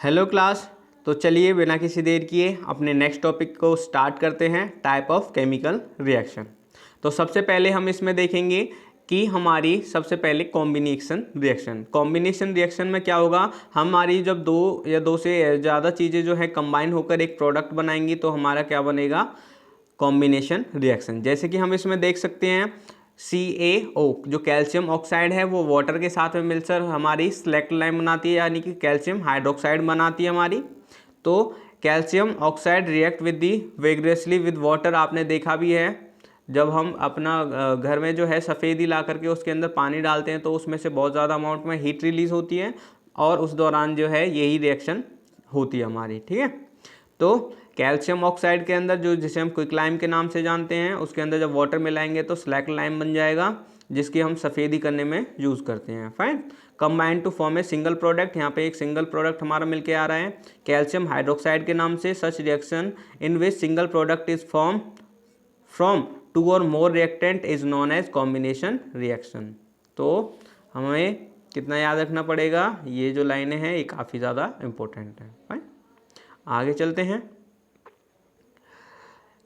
Hello class. तो चलिए बिना किसी देर किए अपने नेक्स्ट टॉपिक को स्टार्ट करते हैं, टाइप ऑफ केमिकल रिएक्शन। तो सबसे पहले हम इसमें देखेंगे कि हमारी सबसे पहले कॉम्बिनेशन रिएक्शन में क्या होगा। हमारी जब दो या दो से ज़्यादा चीज़ें जो है कंबाइन होकर एक प्रोडक्ट बनाएंगी तो हमारा क्या बनेगा, कॉम्बिनेशन रिएक्शन। जैसे कि हम इसमें देख सकते हैं CaO जो कैल्शियम ऑक्साइड है वो वाटर के साथ में मिलकर हमारी सेलेक्ट लाइन बनाती है, यानी कि कैल्शियम हाइड्रोक्साइड बनाती है हमारी। तो calcium oxide react with the vigorously with water, आपने देखा भी है जब हम अपना घर में जो है सफ़ेदी ला करके उसके अंदर पानी डालते हैं तो उसमें से बहुत ज़्यादा अमाउंट में हीट रिलीज होती है और उस दौरान जो है यही रिएक्शन होती है हमारी। ठीक है, तो कैल्शियम ऑक्साइड के अंदर जो जिसे हम क्विकलाइम के नाम से जानते हैं उसके अंदर जब वाटर मिलाएंगे तो स्लैक लाइम बन जाएगा, जिसकी हम सफ़ेदी करने में यूज़ करते हैं। Fine, combine to form a single product, यहाँ पे एक सिंगल प्रोडक्ट हमारा मिलके आ रहा है कैल्शियम हाइड्रोक्साइड के नाम से। Such reaction in which single product is form from two और more reactant is known as combination reaction. तो हमें कितना याद रखना पड़ेगा, ये जो लाइनें हैं ये काफ़ी ज़्यादा इंपॉर्टेंट है। फाइन, आगे चलते हैं।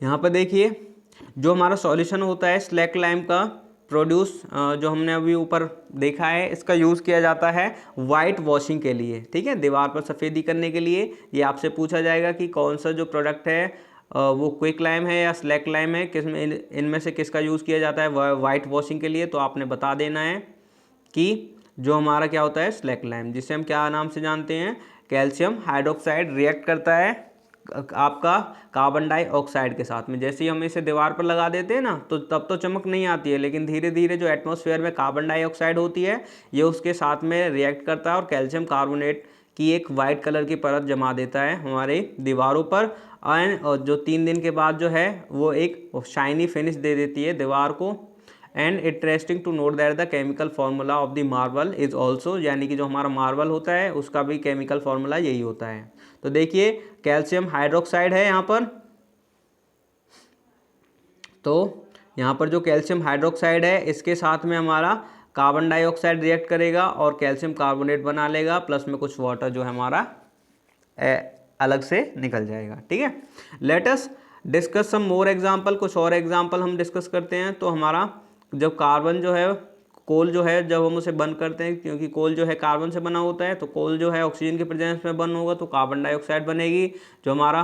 यहाँ पर देखिए जो हमारा सॉल्यूशन होता है स्लैक लाइम का प्रोड्यूस, जो हमने अभी ऊपर देखा है, इसका यूज़ किया जाता है वाइट वॉशिंग के लिए। ठीक है, दीवार पर सफ़ेदी करने के लिए। ये आपसे पूछा जाएगा कि कौन सा जो प्रोडक्ट है वो क्विक लाइम है या स्लैक लाइम है, किस में इनमें से किसका यूज़ किया जाता है वाइट वॉशिंग के लिए। तो आपने बता देना है कि जो हमारा क्या होता है स्लैक लाइम, जिसे हम क्या नाम से जानते हैं, कैल्शियम हाइड्रोक्साइड रिएक्ट करता है आपका कार्बन डाइऑक्साइड के साथ में। जैसे ही हम इसे दीवार पर लगा देते हैं ना तो तब तो चमक नहीं आती है, लेकिन धीरे धीरे जो एटमॉस्फेयर में कार्बन डाइऑक्साइड होती है ये उसके साथ में रिएक्ट करता है और कैल्शियम कार्बोनेट की एक वाइट कलर की परत जमा देता है हमारे दीवारों पर। और जो 3 दिन के बाद जो है वो एक शाइनी फिनिश दे देती है दीवार को। And interesting to note that the chemical formula of the marble is also, यानी कि जो हमारा मार्बल होता है उसका भी केमिकल फार्मूला यही होता है। तो देखिए कैल्शियम हाइड्रोक्साइड है यहाँ पर, तो यहाँ पर जो कैल्शियम हाइड्रोक्साइड है इसके साथ में हमारा कार्बन डाइऑक्साइड रिएक्ट करेगा और कैल्शियम कार्बोनेट बना लेगा, प्लस में कुछ वाटर जो है हमारा अलग से निकल जाएगा। ठीक है, let us discuss some more example, कुछ और एग्जांपल हम डिस्कस करते हैं। तो हमारा जब कार्बन जो है, कोल जो है जब हम उसे बंद करते हैं, क्योंकि कोल जो है कार्बन से बना होता है, तो कोल जो है ऑक्सीजन के प्रेजेंस में बर्न होगा तो कार्बन डाइऑक्साइड बनेगी। जो हमारा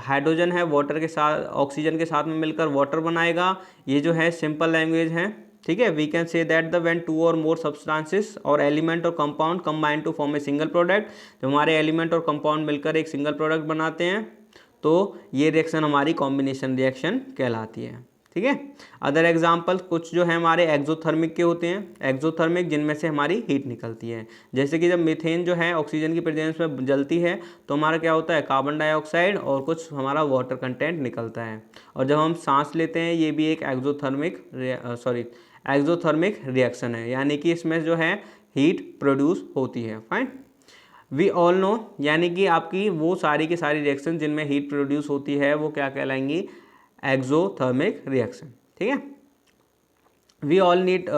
हाइड्रोजन है वाटर के साथ ऑक्सीजन के साथ में मिलकर वाटर बनाएगा। ये जो है सिंपल लैंग्वेज है। ठीक है, we can say that the when two और मोर सब्सटेंसेस और एलिमेंट और compound combine to form a single product, जो हमारे एलिमेंट और कंपाउंड मिलकर एक सिंगल प्रोडक्ट बनाते हैं तो ये रिएक्शन हमारी कॉम्बिनेशन रिएक्शन कहलाती है। ठीक है, अदर एग्जाम्पल कुछ जो है हमारे एक्सोथर्मिक के होते हैं, एक्सोथर्मिक जिनमें से हमारी हीट निकलती है। जैसे कि जब मीथेन जो है ऑक्सीजन की प्रेजेंस में जलती है तो हमारा क्या होता है, कार्बन डाइऑक्साइड और कुछ हमारा वाटर कंटेंट निकलता है। और जब हम सांस लेते हैं ये भी एक एक्सोथर्मिक रिएक्शन है, यानी कि इसमें जो है हीट प्रोड्यूस होती है। फाइन, वी ऑल नो, यानी कि आपकी वो सारी की सारी रिएक्शन जिनमें हीट प्रोड्यूस होती है वो क्या कहलाएंगी, एक्सोथर्मिक रिएक्शन। ठीक है, we all need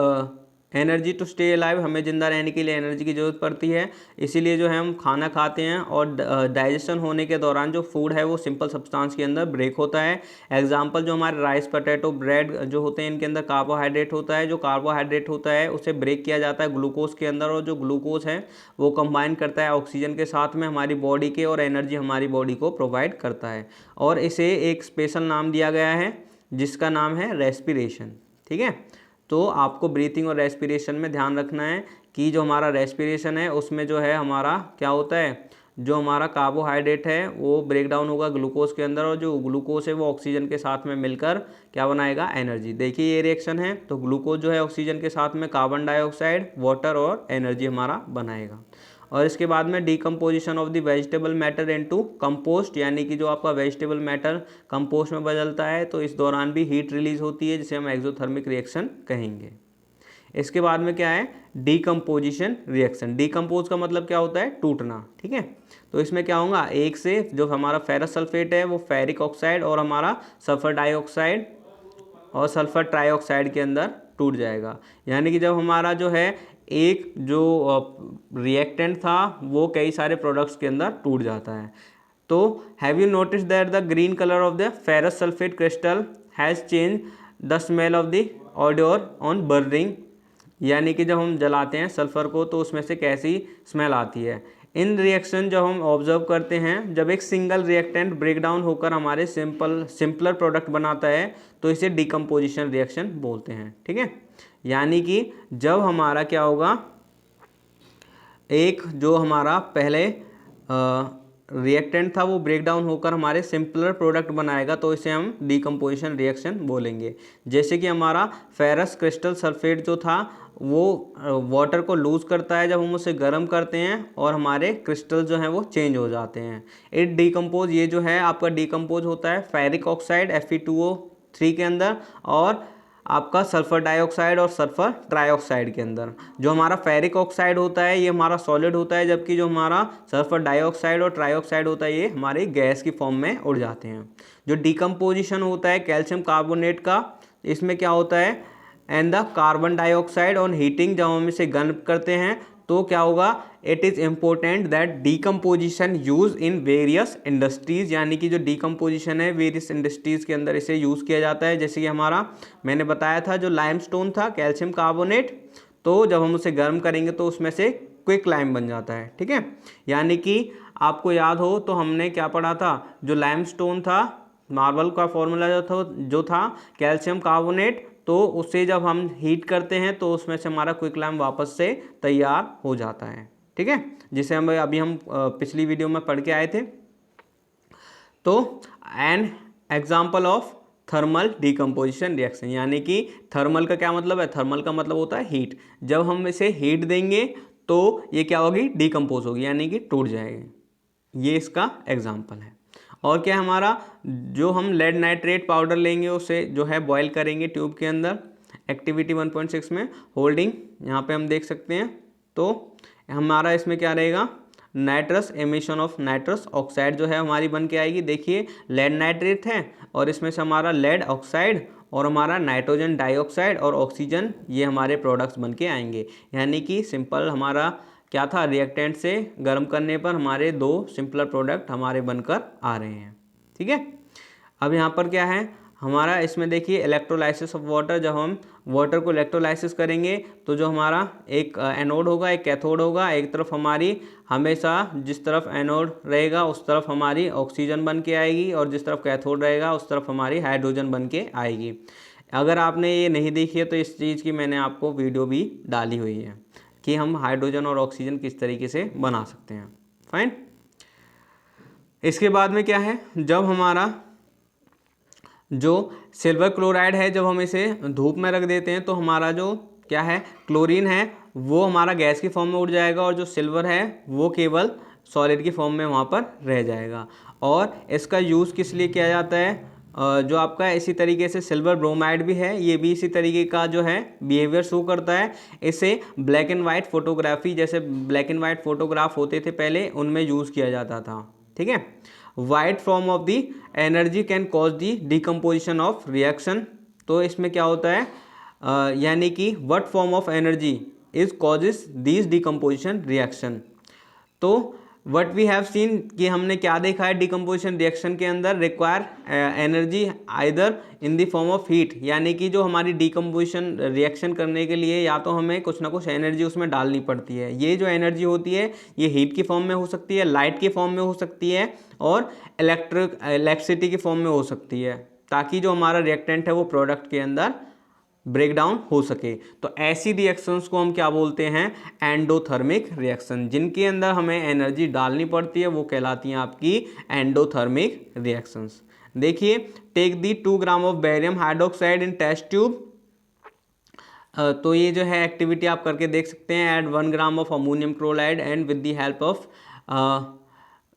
energy to stay alive, हमें जिंदा रहने के लिए एनर्जी की ज़रूरत पड़ती है। इसीलिए जो है हम खाना खाते हैं और डाइजेशन होने के दौरान जो फूड है वो सिंपल सब्सटेंस के अंदर ब्रेक होता है। एग्जांपल जो हमारे राइस, पोटैटो, ब्रेड जो होते हैं इनके अंदर कार्बोहाइड्रेट होता है। जो कार्बोहाइड्रेट होता है उसे ब्रेक किया जाता है ग्लूकोज के अंदर, और जो ग्लूकोज है वो कंबाइन करता है ऑक्सीजन के साथ में हमारी बॉडी के, और एनर्जी हमारी बॉडी को प्रोवाइड करता है। और इसे एक स्पेशल नाम दिया गया है जिसका नाम है रेस्पिरेशन। ठीक है, तो आपको ब्रीथिंग और रेस्पिरेशन में ध्यान रखना है कि जो हमारा रेस्पिरेशन है उसमें जो है हमारा क्या होता है, जो हमारा कार्बोहाइड्रेट है वो ब्रेक डाउन होगा ग्लूकोज के अंदर, और जो ग्लूकोज है वो ऑक्सीजन के साथ में मिलकर क्या बनाएगा, एनर्जी। देखिए ये रिएक्शन है तो ग्लूकोज जो है ऑक्सीजन के साथ में कार्बन डाइऑक्साइड, वाटर और एनर्जी हमारा बनाएगा। और इसके बाद में decomposition of the vegetable matter into compost, यानी कि जो आपका वेजिटेबल मैटर कंपोस्ट में बदलता है तो इस दौरान भी हीट रिलीज होती है जिसे हम एक्सोथर्मिक रिएक्शन कहेंगे। इसके बाद में क्या है, डीकम्पोजिशन रिएक्शन। डीकम्पोज का मतलब क्या होता है, टूटना। ठीक है, तो इसमें क्या होगा, एक से जो हमारा फेरस सल्फेट है वो फेरिक ऑक्साइड और हमारा सल्फर डाइऑक्साइड और सल्फर ट्राइऑक्साइड के अंदर टूट जाएगा। यानी कि जब हमारा जो है एक जो रिएक्टेंट था वो कई सारे प्रोडक्ट्स के अंदर टूट जाता है। तो have you notice that the green colour of the ferrous sulphate crystal has change the smell of the odour on burning, यानी कि जब हम जलाते हैं सल्फ़र को तो उसमें से कैसी स्मेल आती है। इन रिएक्शन जब हम ऑब्जर्व करते हैं, जब एक सिंगल रिएक्टेंट ब्रेक डाउन होकर हमारे सिंपलर प्रोडक्ट बनाता है तो इसे डिकम्पोजिशन रिएक्शन बोलते हैं। ठीक है, यानी कि जब हमारा क्या होगा, एक जो हमारा पहले रिएक्टेंट था वो ब्रेक डाउन होकर हमारे सिंपलर प्रोडक्ट बनाएगा तो इसे हम डिकम्पोजिशन रिएक्शन बोलेंगे। जैसे कि हमारा फेरस क्रिस्टल सल्फेट जो था वो वाटर को लूज़ करता है जब हम उसे गर्म करते हैं और हमारे क्रिस्टल जो हैं वो चेंज हो जाते हैं। इट डिकम्पोज, ये जो है आपका डिकम्पोज होता है फेरिक ऑक्साइड Fe2O3 के अंदर और आपका सल्फ़र डाइऑक्साइड और सल्फ़र ट्राइऑक्साइड के अंदर। जो हमारा फेरिक ऑक्साइड होता है ये हमारा सॉलिड होता है, जबकि जो हमारा सल्फ़र डाइऑक्साइड और ट्राइऑक्साइड होता है ये हमारे गैस की फॉर्म में उड़ जाते हैं। जो डिकम्पोजिशन होता है कैल्शियम कार्बोनेट का, इसमें क्या होता है, and the carbon dioxide on heating, जब हम इसे गर्म करते हैं तो क्या होगा, it is important that decomposition use in various industries, यानी कि जो डिकम्पोजिशन है वेरियस इंडस्ट्रीज़ के अंदर इसे यूज़ किया जाता है। जैसे कि हमारा मैंने बताया था जो लाइमस्टोन था कैल्शियम कार्बोनेट, तो जब हम उसे गर्म करेंगे तो उसमें से क्विक लाइम बन जाता है। ठीक है, यानी कि आपको याद हो तो हमने क्या पढ़ा था, जो लाइमस्टोन था मार्बल का फॉर्मूला जो था कैल्शियम कार्बोनेट, तो उससे जब हम हीट करते हैं तो उसमें से हमारा क्विक लाइम वापस से तैयार हो जाता है। ठीक है, जिसे हम पिछली वीडियो में पढ़ के आए थे। तो an example of thermal decomposition reaction, यानी कि थर्मल का क्या मतलब है, थर्मल का मतलब होता है हीट। जब हम इसे हीट देंगे तो ये क्या होगी, डिकम्पोज होगी, यानी कि टूट जाएगी। ये इसका एग्जाम्पल है। और क्या हमारा, जो हम लेड नाइट्रेट पाउडर लेंगे उसे जो है बॉयल करेंगे ट्यूब के अंदर, एक्टिविटी 1.6 में होल्डिंग, यहाँ पे हम देख सकते हैं। तो हमारा इसमें क्या रहेगा, nitrous emission of nitrous oxide जो है हमारी बन के आएगी। देखिए लेड नाइट्रेट है और इसमें से हमारा लेड ऑक्साइड और हमारा नाइट्रोजन डाइऑक्साइड और ऑक्सीजन, ये हमारे प्रोडक्ट्स बन के आएंगे। यानी कि सिंपल हमारा क्या था, रिएक्टेंट से गर्म करने पर हमारे दो सिंपलर प्रोडक्ट हमारे बनकर आ रहे हैं। ठीक है, अब यहाँ पर क्या है हमारा, इसमें देखिए इलेक्ट्रोलाइसिस ऑफ वाटर, जब हम वाटर को इलेक्ट्रोलाइसिस करेंगे तो जो हमारा एक एनोड होगा एक कैथोड होगा, एक तरफ हमारी हमेशा जिस तरफ एनोड रहेगा उस तरफ हमारी ऑक्सीजन बन के आएगी और जिस तरफ कैथोड रहेगा उस तरफ हमारी हाइड्रोजन बन के आएगी। अगर आपने ये नहीं देखी है तो इस चीज़ की मैंने आपको वीडियो भी डाली हुई है कि हम हाइड्रोजन और ऑक्सीजन किस तरीके से बना सकते हैं। फाइन, इसके बाद में क्या है, जब हमारा जो सिल्वर क्लोराइड है जब हम इसे धूप में रख देते हैं तो हमारा जो क्या है क्लोरीन है वो हमारा गैस की फॉर्म में उड़ जाएगा और जो सिल्वर है वो केवल सॉलिड की फॉर्म में वहाँ पर रह जाएगा। और इसका यूज़ किस लिए किया जाता है, जो आपका इसी तरीके से सिल्वर ब्रोमाइड भी है, ये भी इसी तरीके का जो है बिहेवियर शो करता है। इसे ब्लैक एंड वाइट फोटोग्राफी, जैसे ब्लैक एंड वाइट फोटोग्राफ होते थे पहले, उनमें यूज़ किया जाता था। ठीक है, white form of the energy can cause the decomposition of reaction. तो इसमें क्या होता है, यानी कि what form of energy is causes this decomposition reaction. तो व्हाट वी हैव सीन कि हमने क्या देखा है डिकम्पोजिशन रिएक्शन के अंदर, require energy either in the form of heat, यानी कि जो हमारी डिकम्पोजिशन रिएक्शन करने के लिए या तो हमें कुछ ना कुछ एनर्जी उसमें डालनी पड़ती है। ये जो एनर्जी होती है ये हीट की फॉर्म में हो सकती है, लाइट की फॉर्म में हो सकती है और इलेक्ट्रिसिटी की फॉर्म में हो सकती है, ताकि जो हमारा रिएक्टेंट है वो प्रोडक्ट के अंदर ब्रेक डाउन हो सके। तो ऐसी रिएक्शंस को हम क्या बोलते हैं, एंडोथर्मिक रिएक्शन। जिनके अंदर हमें एनर्जी डालनी पड़ती है वो कहलाती हैं आपकी एंडोथर्मिक रिएक्शंस। देखिए, take the 2 gram of barium hydroxide in test tube. तो ये जो है एक्टिविटी आप करके देख सकते हैं। Add 1 gram of ammonium chloride and with the help of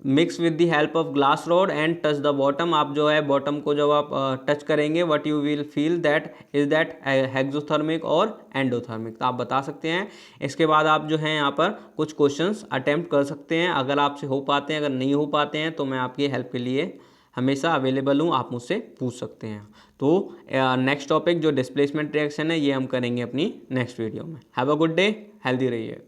mix with the help of glass rod and touch the bottom. आप जो है बॉटम को जब आप टच करेंगे what you will feel that is that exothermic और endothermic, तो आप बता सकते हैं। इसके बाद आप जो है यहाँ पर कुछ क्वेश्चंस अटेम्प्ट कर सकते हैं, अगर आपसे हो पाते हैं, अगर नहीं हो पाते हैं तो मैं आपकी हेल्प के लिए हमेशा अवेलेबल हूँ, आप मुझसे पूछ सकते हैं। तो नेक्स्ट टॉपिक जो डिस्प्लेसमेंट रिएक्शन है ये हम करेंगे अपनी नेक्स्ट वीडियो में। Have a good day, healthy रहिए।